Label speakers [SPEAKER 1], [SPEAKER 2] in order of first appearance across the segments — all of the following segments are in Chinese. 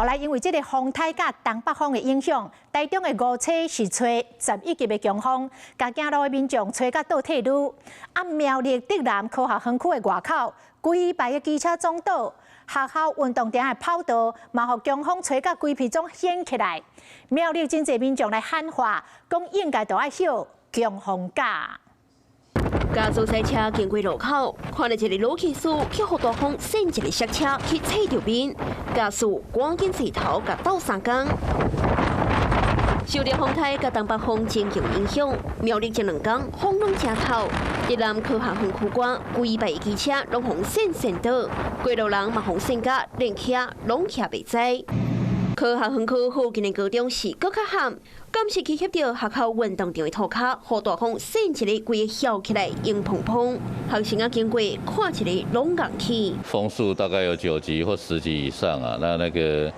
[SPEAKER 1] 后来因为这个风台甲东北风的影响，台中的5车是吹11级的强风，甲行路的民众吹甲倒退路。啊，苗栗竹南科学园区的外口，规排的机车撞倒，学校运动场的跑道嘛，互强风吹甲规皮总掀起来。苗栗真侪民众来喊话，讲应该都爱休强风假。
[SPEAKER 2] 加速赛车经过路口，看到一个老骑士去互大风闪一个刹车去踩着边，加速赶紧回头甲倒三缸。受到风台甲东北风增强影响，苗栗这2天风拢正透，日南科学园区关规排机车拢风闪倒，过路人嘛风闪甲连徛拢徛袂在。科学园区附近的高中是搁较旱。 敢是去翕到学校运动场的涂骹，雨大风扇一个，规个翘起来，硬蓬蓬。学生啊经过，看起来拢硬起。
[SPEAKER 3] 风速大概有9级或10级以上啊，那个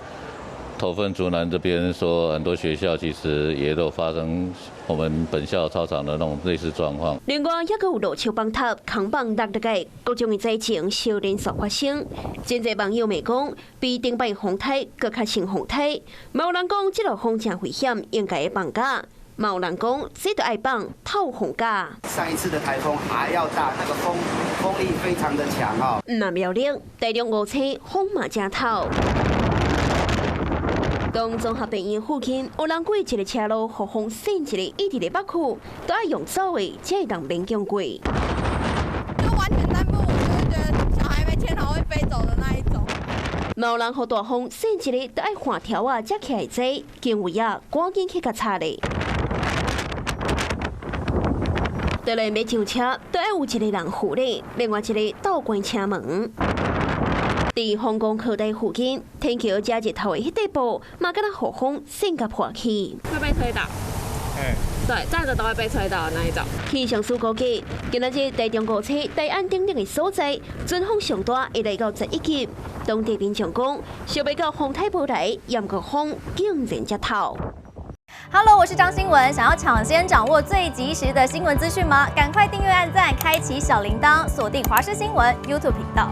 [SPEAKER 3] 头份竹南这边说，很多学校其实也都发生我们本校操场的那种类似状况。
[SPEAKER 2] 另外，也有路树崩塌、空棒落个各种的灾情，小连续发生。真侪网友咪讲，比顶摆风台更较像风台。有人讲，这路风真危险，应该放假。有人讲，这都爱放透风假。
[SPEAKER 4] 上一次的台风还要大，那个风力非常的强哦。
[SPEAKER 2] 那苗栗台中5车风嘛真透。 当综合病院附近有人过一个车路，互风扇一个，一直咧北区，都爱用走的，才会当勉强过。
[SPEAKER 5] 就完全站不稳，就是觉得小孩没牵好会飞走的那一种。
[SPEAKER 2] 某人互大风扇一个，都爱换条啊，才起来坐，警卫啊赶紧去甲查咧。倒来要上车，都爱有一个人扶咧，另外一个倒关车门。 伫凤冈科大附近，天桥加日头的迄块布，嘛敢若雨风扇甲破去，
[SPEAKER 6] 会被吹倒。对，站着都会被吹倒的那一种。
[SPEAKER 2] 气象署估计，今仔日台中5车大安顶顶的所在，阵风上大会来到11级。当地民众讲，想要到风台无来，严个风竟然才透。
[SPEAKER 7] Hello， 我是张新文。想要抢先掌握最及时的新闻资讯吗？赶快订阅、按赞、开启小铃铛，锁定华视新闻 YouTube 频道。